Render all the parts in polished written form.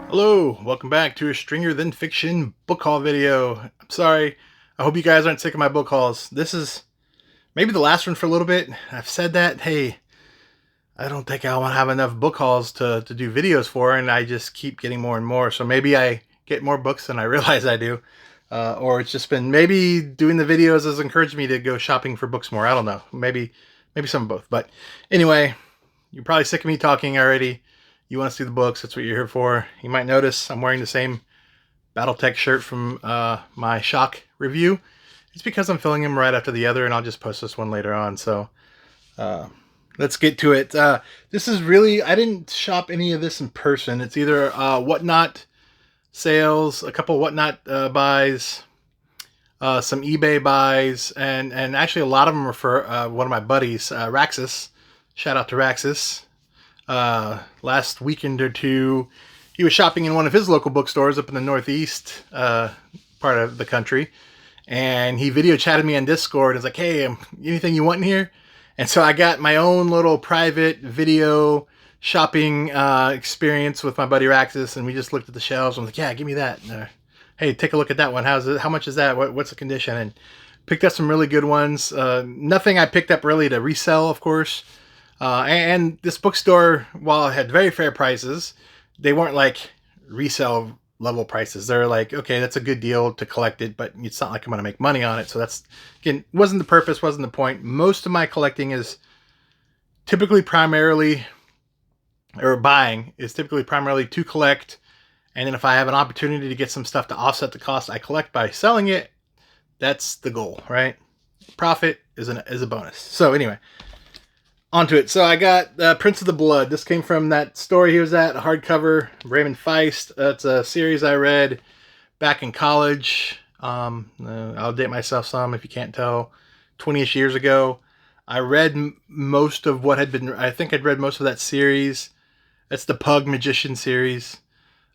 Hello, welcome back to a Stranger Than Fiction book haul video. I'm sorry, I hope you guys aren't sick of my book hauls. This is maybe the last one for a little bit. I've said that, hey, I don't think I'll have enough book hauls to do videos for, and I just keep getting more and more. So maybe I get more books than I realize I do. Or it's just been, maybe doing the videos has encouraged me to go shopping for books more. I don't know, maybe some of both. But anyway, you're probably sick of me talking already. You want to see the books, that's what you're here for. You might notice I'm wearing the same Battletech shirt from my Shock review. It's because I'm filling them right after the other, and I'll just post this one later on. So let's get to it. This is really, I didn't shop any of this in person. It's either Whatnot sales, a couple Whatnot buys, some eBay buys, and actually a lot of them are for one of my buddies, Raxus. Shout out to Raxus. Last weekend or two, he was shopping in one of his local bookstores up in the Northeast part of the country, and he video chatted me on Discord. It's like, hey, anything you want in here? And so I got my own little private video shopping experience with my buddy Raxus, and we just looked at the shelves and was like, yeah, give me that. Hey, take a look at that one. How's it? How much is that? What's the condition? And picked up some really good ones. Nothing I picked up really to resell, of course. And this bookstore, while it had very fair prices, they weren't like resale level prices. They're like, okay, that's a good deal to collect it, but it's not like I'm going to make money on it. So that's, again, wasn't the purpose, wasn't the point. Most of my collecting is typically primarily, or buying is typically primarily to collect. And then if I have an opportunity to get some stuff to offset the cost I collect by selling it, that's the goal, right? Profit is a bonus. So anyway, onto it. So I got Prince of the Blood. This came from that store he was at, hardcover, Raymond Feist. That's a series I read back in college. I'll date myself some if you can't tell. 20-ish years ago. I read most of what had been, I think I'd read most of that series. That's the Pug Magician series.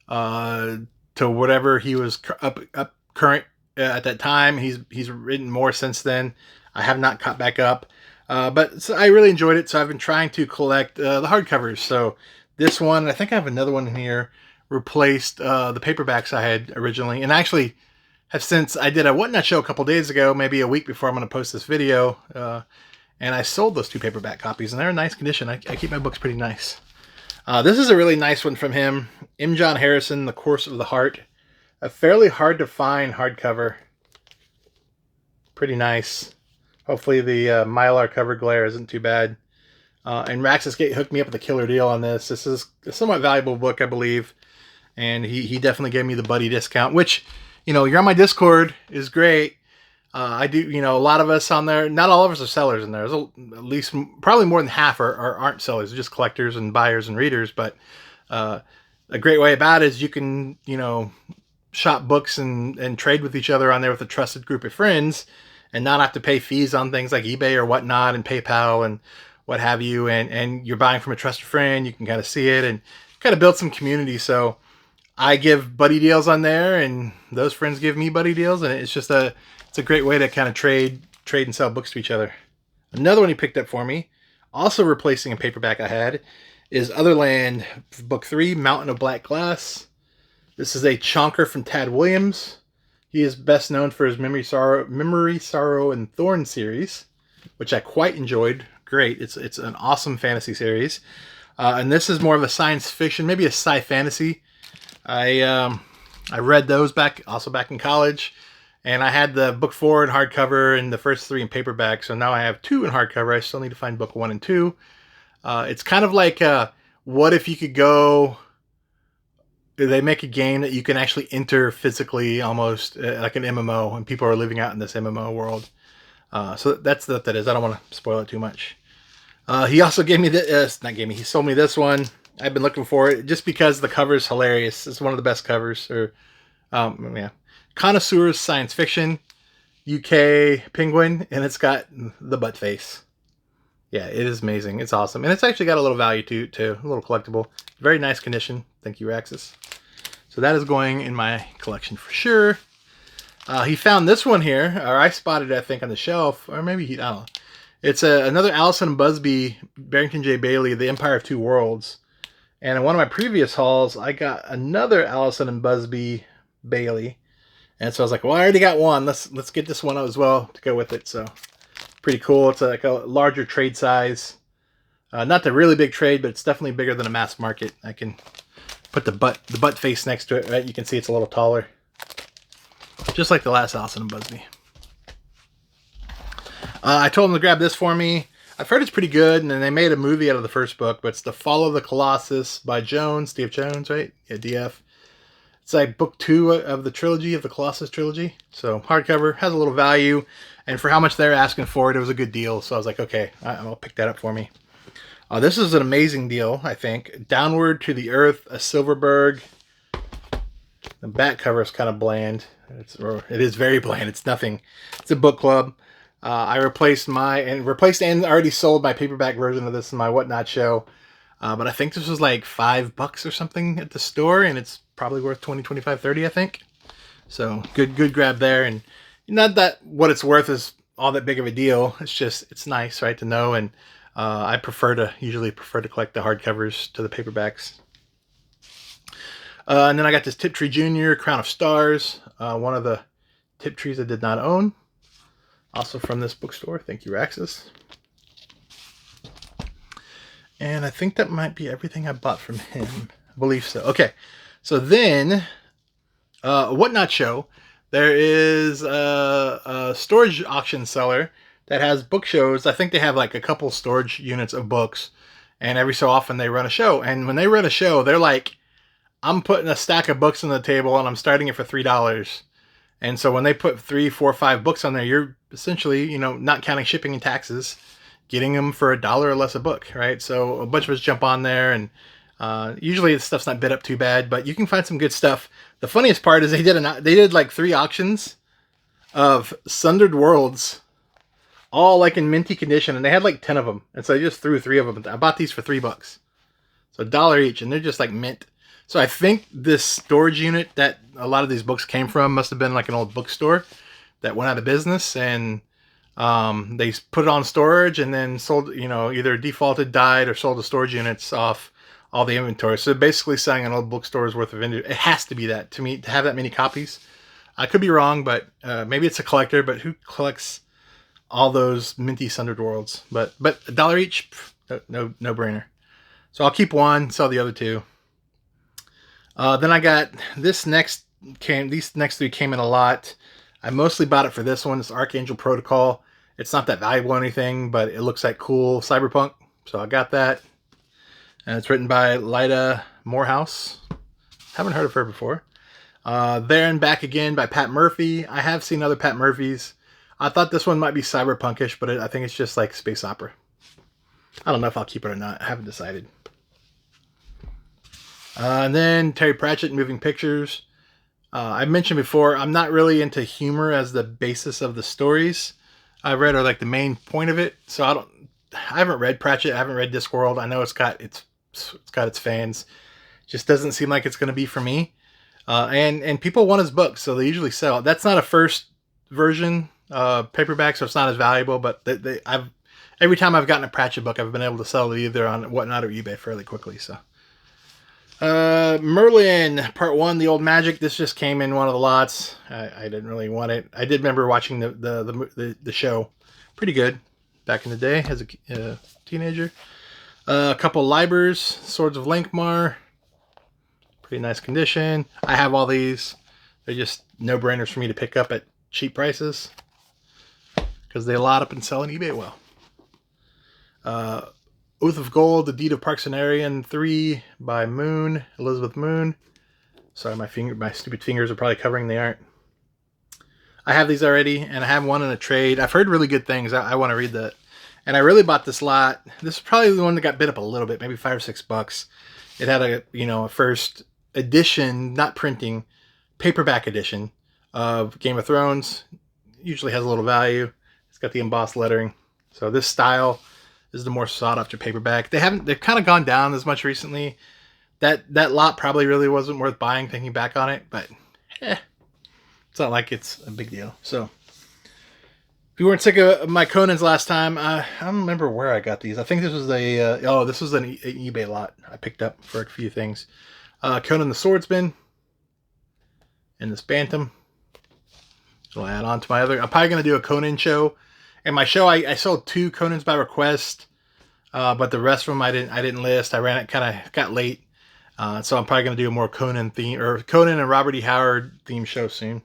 To whatever he was up current at that time. He's written more since then. I have not caught back up. But so I really enjoyed it, so I've been trying to collect the hardcovers. So this one, I think I have another one in here, replaced the paperbacks I had originally. And actually have since, I did a Whatnot show a couple days ago, maybe a week before I'm going to post this video. And I sold those two paperback copies, and they're in nice condition. I keep my books pretty nice. This is a really nice one from him. M. John Harrison, The Course of the Heart. A fairly hard to find hardcover. Pretty nice. Hopefully the Mylar cover glare isn't too bad. And Raxus hooked me up with a killer deal on this. This is a somewhat valuable book, I believe. And he definitely gave me the buddy discount, which, you're on my Discord, is great. I do, a lot of us on there, not all of us are sellers in there. There's at least, probably more than half aren't sellers, just collectors and buyers and readers. But a great way about it is you can, shop books and trade with each other on there with a trusted group of friends, and not have to pay fees on things like eBay or whatnot and PayPal and what have you. And you're buying from a trusted friend. You can kind of see it and kind of build some community. So I give buddy deals on there, and those friends give me buddy deals. And it's just it's a great way to kind of trade and sell books to each other. Another one he picked up for me, also replacing a paperback I had, is Otherland, Book 3, Mountain of Black Glass. This is a chonker from Tad Williams. He is best known for his Memory, Sorrow, and Thorn series, which I quite enjoyed. Great. It's an awesome fantasy series. And this is more of a science fiction, maybe a sci-fantasy. I read those back in college, and I had the book 4 in hardcover and the first 3 in paperback, so now I have 2 in hardcover. I still need to find book 1 and 2. It's kind of like, what if you could go... They make a game that you can actually enter physically, almost like an MMO, and people are living out in this MMO world. So that's what that is. I don't want to spoil it too much. He also gave me he sold me this one. I've been looking for it just because the cover is hilarious. It's one of the best covers. Connoisseurs Science Fiction, UK Penguin, and it's got the butt face. Yeah, it is amazing. It's awesome. And it's actually got a little value too. A little collectible. Very nice condition. Thank you, Raxus. So that is going in my collection for sure. He found this one here, or I spotted it, I think, on the shelf. Or maybe I don't know. It's another Allison Busby, Barrington J. Bailey, The Empire of Two Worlds. And in one of my previous hauls, I got another Allison and Busby Bailey. And so I was like, well, I already got one. Let's get this one as well to go with it. So pretty cool. It's like a larger trade size. Not the really big trade, but it's definitely bigger than a mass market. I can put the butt face next to it, right? You can see it's a little taller. Just like the last Allison and Busby. I told them to grab this for me. I've heard it's pretty good, and then they made a movie out of the first book, but it's The Fall of the Colossus by Jones, D.F. Jones, right? Yeah, D.F. It's like book 2 of the trilogy, of the Colossus trilogy. So hardcover, has a little value, and for how much they're asking for it, it was a good deal. So I was like, okay, I'll pick that up for me. This is an amazing deal, I think. Downward to the Earth, a Silverberg. The back cover is kind of bland. It is very bland. It's nothing. It's a book club. I replaced and already sold my paperback version of this in my Whatnot show. But I think this was like $5 or something at the store, and it's probably worth 20, 25, 30, I think. So good grab there. And not that what it's worth is all that big of a deal. It's just, it's nice, right, to know. And I usually prefer to collect the hardcovers to the paperbacks. And then I got this Tiptree Jr. Crown of Stars, one of the Tiptrees I did not own. Also from this bookstore. Thank you, Raxus. And I think that might be everything I bought from him. I believe so. Okay. So then, Whatnot show. There is a storage auction seller that has book shows. I think they have like a couple storage units of books. And every so often they run a show. And when they run a show, they're like, I'm putting a stack of books on the table and I'm starting it for $3. And so when they put 3, 4, 5 books on there, you're essentially, not counting shipping and taxes, getting them for $1 or less a book, right? So a bunch of us jump on there, and usually the stuff's not bid up too bad, but you can find some good stuff. The funniest part is they did like 3 auctions of Sundered Worlds, all like in minty condition, and they had like 10 of them. And so I just threw 3 of them. I bought these for $3. So $1 each, and they're just like mint. So I think this storage unit that a lot of these books came from must have been like an old bookstore that went out of business, and they put it on storage and then sold, either defaulted, died, or sold the storage units off all the inventory. So basically selling an old bookstore's worth of inventory. It has to be that, to me, to have that many copies. I could be wrong, but maybe it's a collector, but who collects all those minty Sundered Worlds? But $1 each, no brainer. So I'll keep one, sell the other 2. Then I got these next 3 came in a lot. I mostly bought it for this one. It's Archangel Protocol. It's not that valuable or anything, but it looks like cool cyberpunk. So I got that. And it's written by Lyda Morehouse. Haven't heard of her before. There and Back Again by Pat Murphy. I have seen other Pat Murphys. I thought this one might be cyberpunkish, but I think it's just like space opera. I don't know if I'll keep it or not. I haven't decided. And then Terry Pratchett, Moving Pictures. I mentioned before, I'm not really into humor as the basis of the stories I've read, or like the main point of it. So I haven't read Pratchett. I haven't read Discworld. I know it's got its fans. Just doesn't seem like it's going to be for me. And people want his books, so they usually sell. That's not a first version paperback, so it's not as valuable. But every time I've gotten a Pratchett book, I've been able to sell it either on Whatnot or eBay fairly quickly. So. Merlin Part 1, The Old Magic. This just came in one of the lots. I didn't really want it. I did remember watching the show. Pretty good back in the day as a teenager. A couple Libers, Swords of Lankmar. Pretty nice condition. I have all these. They're just no-brainers for me to pick up at cheap prices, because they lot up and sell on eBay well. Oath of Gold, The Deed of Parxenarian 3 by Elizabeth Moon. Sorry, my stupid fingers are probably covering. They aren't. I have these already, and I have one in a trade. I've heard really good things. I want to read that. And I really bought this lot. This is probably the one that got bid up a little bit, maybe $5 or $6. It had a first edition, not printing, paperback edition of Game of Thrones. Usually has a little value. It's got the embossed lettering. So this style is the more sought after paperback. They've kind of gone down as much recently. That lot probably really wasn't worth buying, thinking back on it, but it's not like it's a big deal. So If you weren't sick of my Conans last time, I don't remember where I got these. I think this was this was an eBay lot I picked up for a few things. Conan the Swordsman and this Bantam. So I'll add on to my other. I'm probably going to do a Conan show. And my show, I sold 2 Conans by request, but the rest of them I didn't list. I ran it kind of got late, so I'm probably going to do a more Conan theme or Conan and Robert E. Howard theme show soon.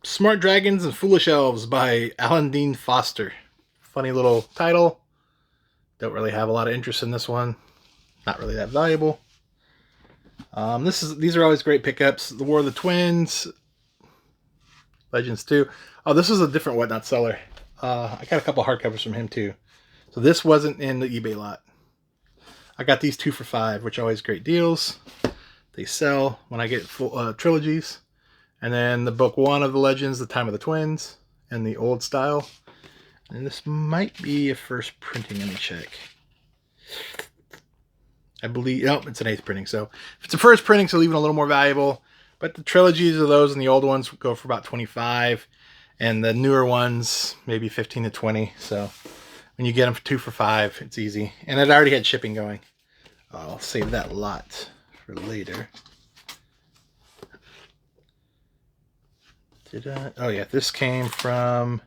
Smart Dragons and Foolish Elves by Alan Dean Foster. Funny little title. Don't really have a lot of interest in this one. Not really that valuable. These are always great pickups. The War of the Twins, Legends 2. Oh, this is a different Whatnot seller. I got a couple hardcovers from him too. So this wasn't in the eBay lot. I got these 2 for $5, which are always great deals. They sell when I get full trilogies. And then the book 1 of the Legends, The Time of the Twins, and the old style. And this might be a first printing. Let me check. I believe, oh, it's an 8th printing. So if it's a first printing, so even a little more valuable. But the trilogies of those and the old ones go for about 25, and the newer ones maybe 15 to 20. So when you get them for 2 for $5, it's easy. And it already had shipping going. I'll save that lot for later. Oh yeah, this came from.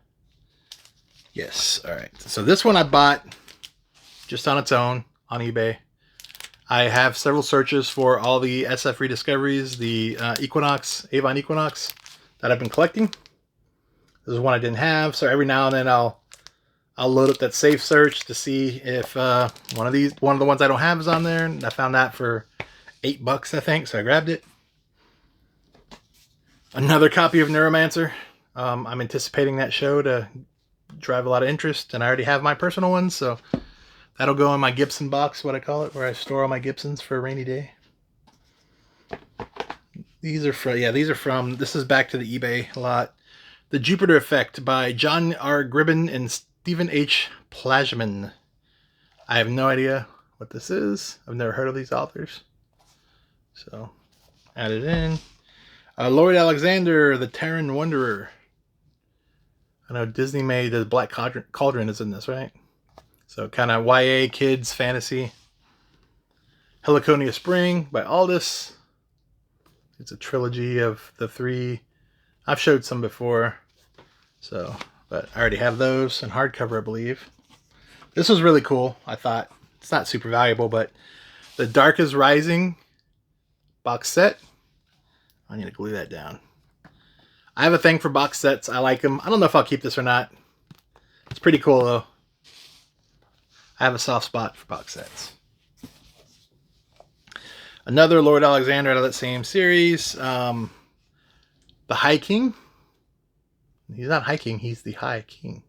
Yes, all right. So this one I bought just on its own on eBay. I have several searches for all the SF rediscoveries, the Avon Equinox that I've been collecting. This is one I didn't have, so every now and then I'll load up that safe search to see if one of the ones I don't have is on there. And I found that for $8, I think, so I grabbed it. Another copy of Neuromancer. I'm anticipating that show to drive a lot of interest, and I already have my personal ones, so that'll go in my Gibson box, what I call it, where I store all my Gibsons for a rainy day. These are from, this is back to the eBay lot. The Jupiter Effect by John R. Gribben and Stephen H. Plashman. I have no idea what this is. I've never heard of these authors. So, add it in. Lloyd Alexander, The Terran Wanderer. I know Disney made the Black Cauldron is in this, right? So kind of YA kids fantasy. Heliconia Spring by Aldous. It's a trilogy of the 3. I've showed some before. So, but I already have those in hardcover, I believe. This was really cool, I thought. It's not super valuable, but the Dark is Rising box set. I need to glue that down. I have a thing for box sets. I like them. I don't know if I'll keep this or not. It's pretty cool, though. I have a soft spot for box sets. Another Lord Alexander out of that same series. The High King. He's not High King. He's the High King.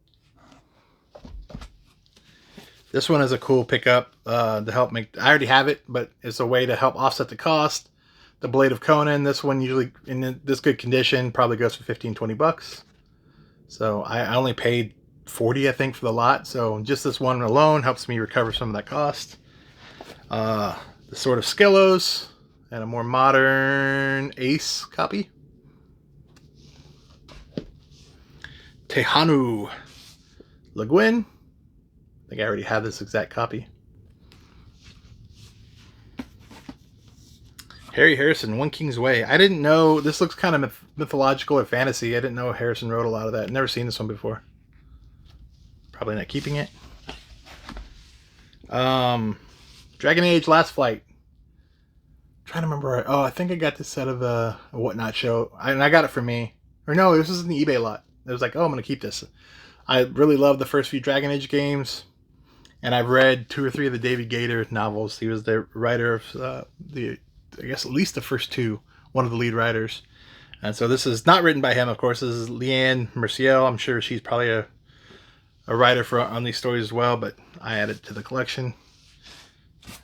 This one is a cool pickup to help make... I already have it, but it's a way to help offset the cost. The Blade of Conan, this one usually in this good condition probably goes for $15-20. So I only paid $40, I think, for the lot. So just this one alone helps me recover some of that cost. The Sword of Skelos and a more modern Ace copy. Tehanu Le Guin. I think I already have this exact copy. Harry Harrison, One King's Way. I didn't know, this looks kind of mythological or fantasy. I didn't know Harrison wrote a lot of that. Never seen this one before. Probably not keeping it. Dragon Age Last Flight. I'm trying to remember. Oh, I think I got this set of a Whatnot show. And I got it for me. Or no, this was in the eBay lot. It was like, oh, I'm going to keep this. I really love the first few Dragon Age games. And I've read 2 or 3 of the David Gator novels. He was the writer of I guess at least the first 2, one of the lead writers. And so this is not written by him, of course. This is Leanne Merciel. I'm sure she's probably a writer on these stories as well, but I added to the collection.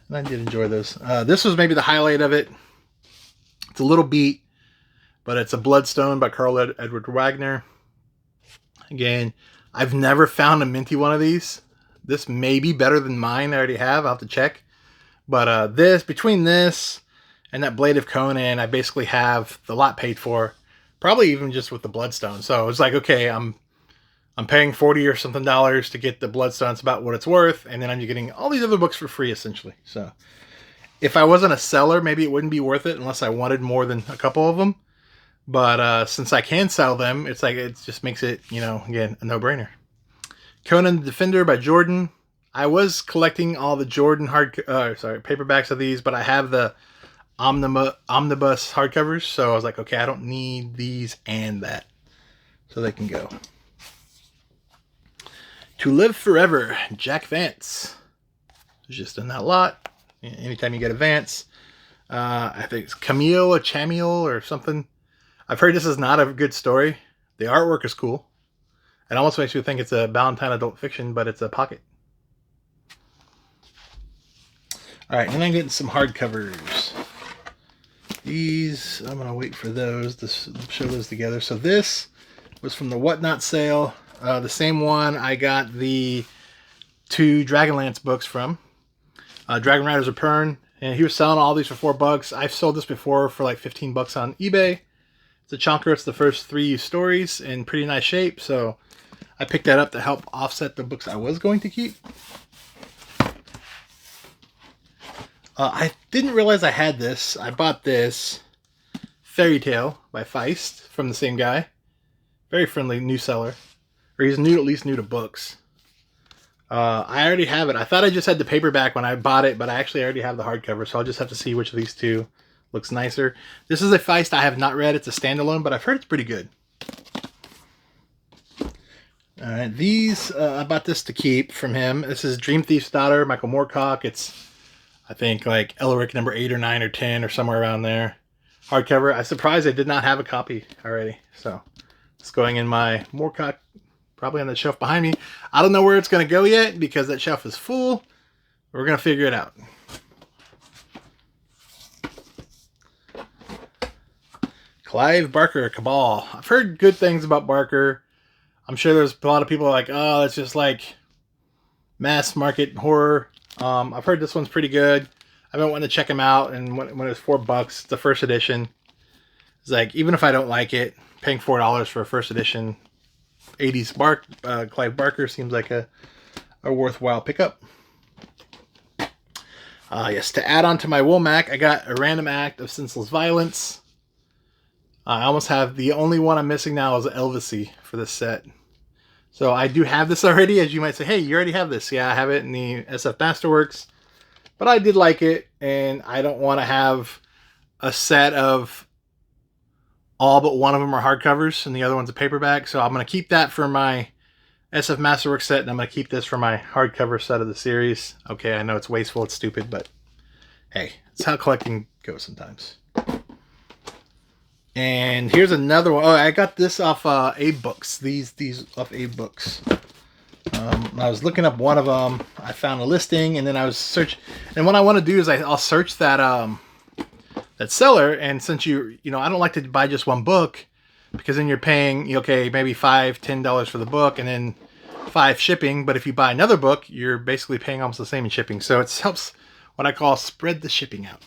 And I did enjoy this. This was maybe the highlight of it. It's a little beat, but it's a Bloodstone by Carl Edward Wagner. Again, I've never found a minty one of these. This may be better than mine I already have. I'll have to check. But between this and that Blade of Conan, I basically have the lot paid for, probably even just with the Bloodstone. So it's like, okay, I'm paying $40 or something to get the Bloodstone. It's about what it's worth, and then I'm getting all these other books for free, essentially. So if I wasn't a seller, maybe it wouldn't be worth it unless I wanted more than a couple of them. But since I can sell them, it's like it just makes it, you know, again, a no-brainer. Conan the Defender by Jordan. I was collecting all the Jordan paperbacks of these, but I have the omnibus hardcovers, so I was like, okay, I don't need these and that, so they can go. To Live Forever, Jack Vance. Just in that lot. Anytime you get a Vance. I think it's Camille or Chamiel or something. I've heard this is not a good story. The artwork is cool. It almost makes you think it's a Ballantine adult fiction, but it's a pocket. Alright, and I'm getting some hardcovers. These, I'm going to wait for those to show those together. So this was from the Whatnot sale. The same one I got the 2 Dragonlance books from. Dragon Riders of Pern. And he was selling all these for $4. I've sold this before for like $15 on eBay. It's a chunker. It's the first 3 stories in pretty nice shape. So I picked that up to help offset the books I was going to keep. I didn't realize I had this. I bought this Fairy Tale by Feist from the same guy. Very friendly new seller. Or he's new, at least new to books. I already have it. I thought I just had the paperback when I bought it, but I actually already have the hardcover, so I'll just have to see which of these two looks nicer. This is a Feist I have not read. It's a standalone, but I've heard it's pretty good. Alright, these, I bought this to keep from him. This is Dream Thief's Daughter, Michael Moorcock. It's, I think, like Elric number 8 or 9 or 10 or somewhere around there. Hardcover. I'm surprised I did not have a copy already. So, it's going in my Moorcock, probably on the shelf behind me. I don't know where it's going to go yet because that shelf is full. We're going to figure it out. Clive Barker, Cabal. I've heard good things about Barker. I'm sure there's a lot of people like, oh, it's just like mass market horror. I've heard this one's pretty good. I've been wanting to check him out, and when it was $4, the first edition. It's like, even if I don't like it, paying $4 for a first edition 80s Clive Barker seems like a worthwhile pickup. Yes, to add on to my Womack, I got A Random Act of Senseless Violence. I almost have, the only one I'm missing now is Elvisy for this set. So I do have this already, as you might say, hey, you already have this. Yeah, I have it in the SF Masterworks. But I did like it, and I don't want to have a set of all but one of them are hardcovers, and the other one's a paperback. So I'm going to keep that for my SF Masterworks set, and I'm going to keep this for my hardcover set of the series. Okay, I know it's wasteful, it's stupid, but hey, it's how collecting goes sometimes. And here's another one. Oh, I got this off Abe Books. These off Abe Books. I was looking up one of them. I found a listing, and then I was searching. And what I want to do is I'll search that that seller. And since you know, I don't like to buy just one book, because then you're paying, okay, maybe $5, $10 for the book, and then $5 shipping. But if you buy another book, you're basically paying almost the same in shipping. So it helps what I call spread the shipping out.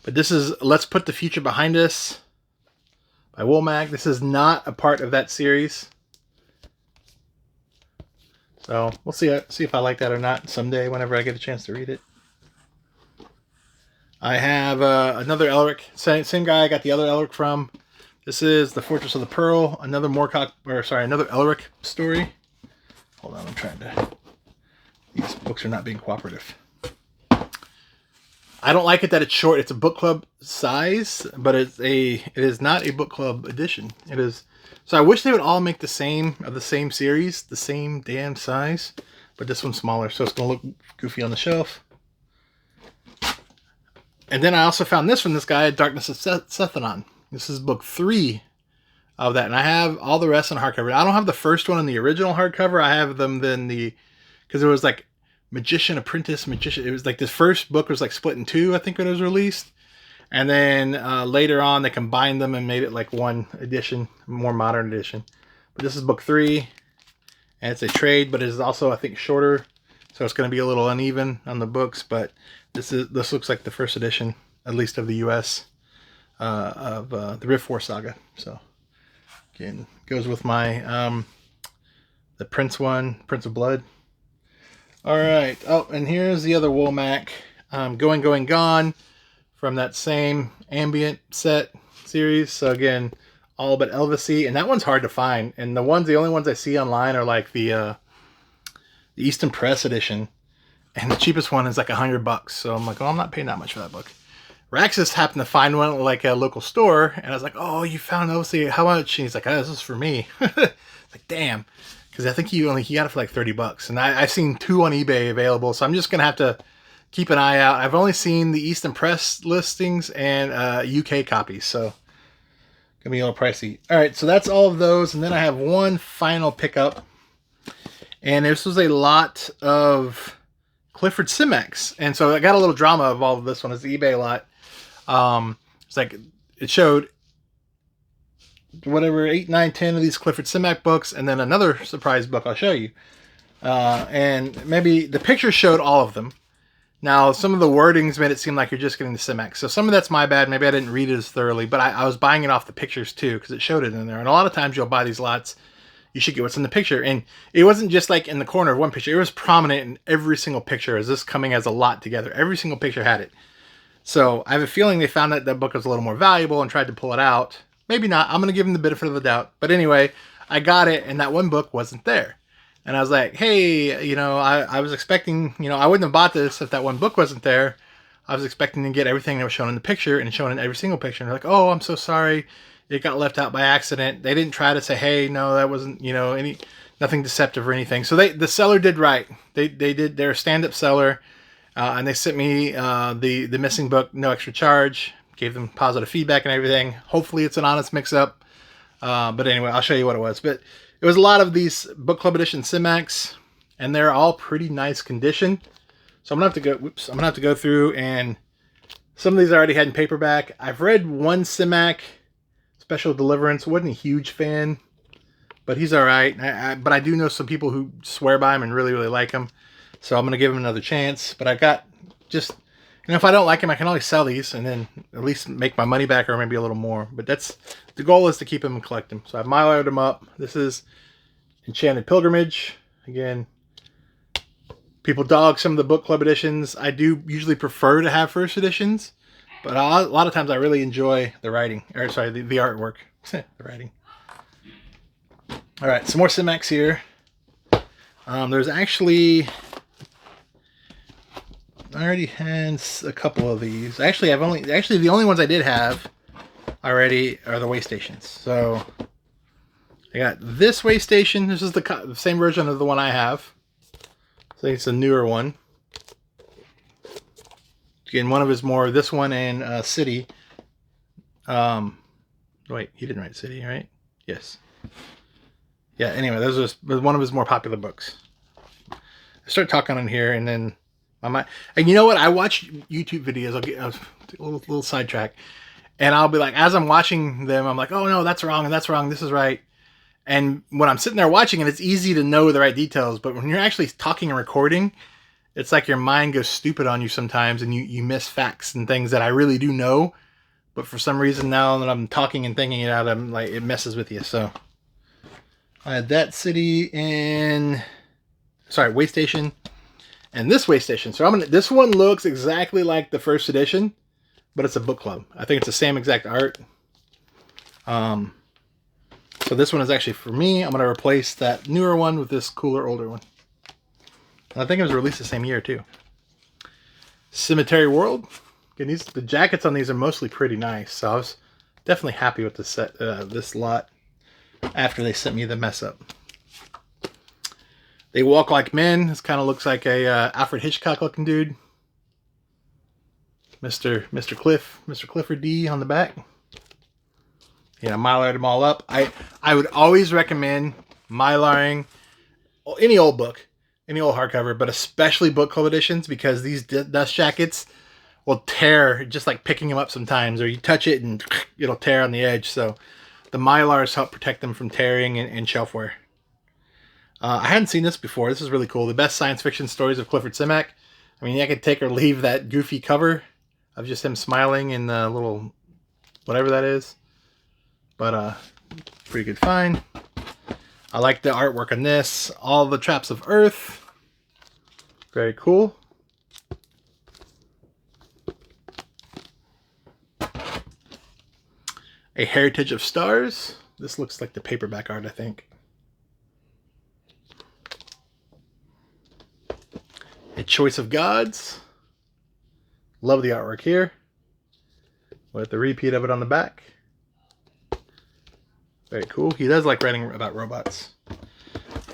But this is Let's Put the Future Behind Us by Womack. This is not a part of that series. So we'll see if I like that or not someday whenever I get a chance to read it. I have another Elric. Same guy I got the other Elric from. This is The Fortress of the Pearl. Another another Elric story. Hold on, I'm trying to... These books are not being cooperative. I don't like it that it's short. It's a book club size, but it is not a book club edition. It is. So I wish they would all make the same series, the same damn size, but this one's smaller, so it's gonna look goofy on the shelf. And then I also found this from this guy, Darkness of Sethanon. This is book 3 of that, and I have all the rest in hardcover. I don't have the first one in the original hardcover. I have them then because it was like Magician, Apprentice, Magician. It was like this first book was like split in 2, I think, when it was released. And then later on, they combined them and made it like one edition, more modern edition. But this is book 3, and it's a trade, but it is also, I think, shorter. So it's going to be a little uneven on the books, but this looks like the first edition, at least of the U.S. the Rift War saga. So again, goes with my the Prince one, Prince of Blood. All right. Oh, and here's the other Womack, Going, Going, Gone, from that same ambient set series. So again, all but Elvis-y, and that one's hard to find. And the only ones I see online are like the Easton Press edition, and the cheapest one is like $100. So I'm like, oh, I'm not paying that much for that book. Raxus happened to find one at like a local store, and I was like, oh, you found Elvis-y? How much? And he's like, oh, this is for me. Like, damn. Because I think he got it for like $30, and I've seen 2 on eBay available, so I'm just gonna have to keep an eye out. I've only seen the Easton Press listings and UK copies, so gonna be a little pricey. All right, so that's all of those, and then I have one final pickup, and this was a lot of Clifford Simex, and so I got a little drama involved with this one. It's the eBay lot. It's like it showed whatever 8, 9, 10 of these Clifford Simex books, and then another surprise book I'll show you. And maybe the picture showed all of them. Now, some of the wordings made it seem like you're just getting the Simex. So some of that's my bad. Maybe I didn't read it as thoroughly, but I was buying it off the pictures too, because it showed it in there. And a lot of times you'll buy these lots, you should get what's in the picture. And it wasn't just like in the corner of one picture. It was prominent in every single picture as this coming as a lot together. Every single picture had it. So I have a feeling they found that that book was a little more valuable and tried to pull it out. Maybe not. I'm going to give them the benefit of the doubt. But anyway, I got it, and that one book wasn't there. And I was like, hey, you know, I was expecting, you know, I wouldn't have bought this if that one book wasn't there. I was expecting to get everything that was shown in the picture and shown in every single picture. And they're like, oh, I'm so sorry. It got left out by accident. They didn't try to say, hey, no, that wasn't, you know, nothing deceptive or anything. So the seller did right. They did their stand-up seller, and they sent me the missing book, no extra charge. Gave them positive feedback and everything. Hopefully it's an honest mix-up. But anyway, I'll show you what it was. But it was a lot of these book club edition Simex, and they're all pretty nice condition. So I'm gonna have to go. Whoops! I'm gonna have to go through, and some of these I already had in paperback. I've read one Simac, Special Deliverance. Wasn't a huge fan, but he's all right. But I do know some people who swear by him and really, really like him. So I'm gonna give him another chance. But I got just, you know, if I don't like him, I can always sell these and then at least make my money back or maybe a little more. But that's the goal, is to keep him and collect them. So I've milered them up. This is Enchanted Pilgrimage. Again, people dog some of the book club editions. I do usually prefer to have first editions, but a lot of times I really enjoy the writing, or sorry, the artwork. The writing. All right, some more Simex here. There's actually, I already had a couple of these. Actually, the only ones I did have already are the way stations. So I got this way station. This is the same version of the one I have. So it's a newer one. Again, one of his more, this one and City. Wait, he didn't write City, right? Yes. Yeah, anyway, those was one of his more popular books. I start talking on here, and then I might, and you know what? I watch YouTube videos. I'll get a little sidetrack, and I'll be like, as I'm watching them, I'm like, oh no, that's wrong, and that's wrong. This is right. And when I'm sitting there watching it, it's easy to know the right details. But when you're actually talking and recording, it's like your mind goes stupid on you sometimes, and you miss facts and things that I really do know. But for some reason, now that I'm talking and thinking it out, I'm like, it messes with you. So I had that City and, sorry, way station. And this way station. So this one looks exactly like the first edition, but it's a book club. I think it's the same exact art. So this one is actually for me. I'm going to replace that newer one with this cooler, older one. And I think it was released the same year too. Cemetery World. Again, the jackets on these are mostly pretty nice. So I was definitely happy with this lot after they sent me the mess up. They Walk Like Men. This kind of looks like a Alfred Hitchcock looking dude. Mr. Clifford D on the back. You know, mylared them all up. I would always recommend mylaring any old book, any old hardcover, but especially book club editions, because these dust jackets will tear, just like picking them up sometimes, or you touch it and it'll tear on the edge. So the mylars help protect them from tearing and shelf wear. I hadn't seen this before. This is really cool. The Best Science Fiction Stories of Clifford Simac. I mean, I could take or leave that goofy cover of just him smiling in the little whatever that is. But pretty good find. I like the artwork on this. All the Traps of Earth. Very cool. A Heritage of Stars. This looks like the paperback art, I think. A Choice of Gods. Love the artwork here, with the repeat of it on the back. Very cool. He does like writing about robots.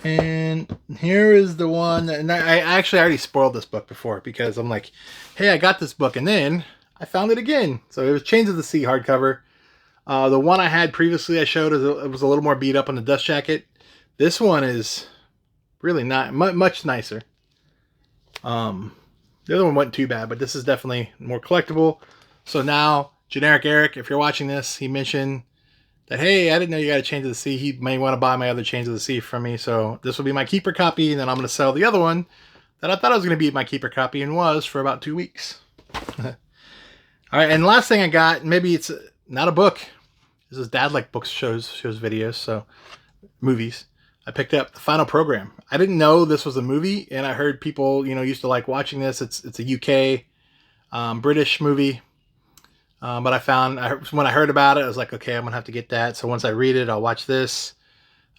And here is the one, and I actually already spoiled this book before because I'm like, hey, I got this book, and then I found it again. So it was Chains of the Sea hardcover. The one I had previously I showed, it was a little more beat up on the dust jacket. This one is really not much nicer. The other one wasn't too bad, but this is definitely more collectible. So now, Generic Eric, if you're watching this, he mentioned that, hey, I didn't know you got a Chains of the Sea. He may want to buy my other Chains of the Sea from me. So this will be my keeper copy, and then I'm going to sell the other one that I thought I was going to be my keeper copy and was for about 2 weeks. All right, and last thing I got, maybe it's not a book. This is Dad Like Books shows videos, so movies. I picked up The Final Program. I didn't know this was a movie, and I heard people, used to like watching this. It's a UK, British movie. But when I heard about it, I was like, okay, I'm going to have to get that. So once I read it, I'll watch this.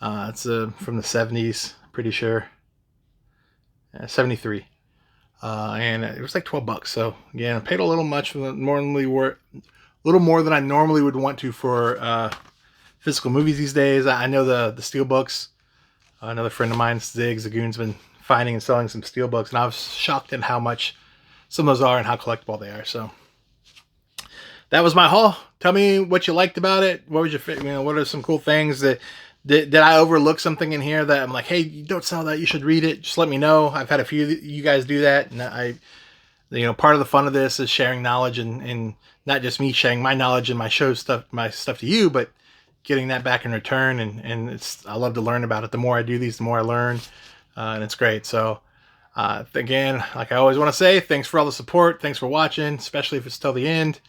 It's from the 70s, pretty sure. 73. And it was like $12. So again, I paid a little much for a little more than I normally would want to for physical movies these days. I know the steel books. Another friend of mine, Zig Zagoon's been finding and selling some steel books, and I was shocked at how much some of those are and how collectible they are. So that was my haul. Tell me what you liked about it. What was your what are some cool things that did I overlook something in here that I'm like, hey, you don't sell that, you should read it. Just let me know. I've had a few of you guys do that, and part of the fun of this is sharing knowledge and not just me sharing my knowledge and my stuff to you, but getting that back in return. And I love to learn about it. The more I do these, the more I learn, and it's great. So again, like I always want to say, thanks for all the support. Thanks for watching, especially if it's till the end.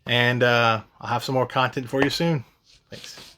And I'll have some more content for you soon. Thanks.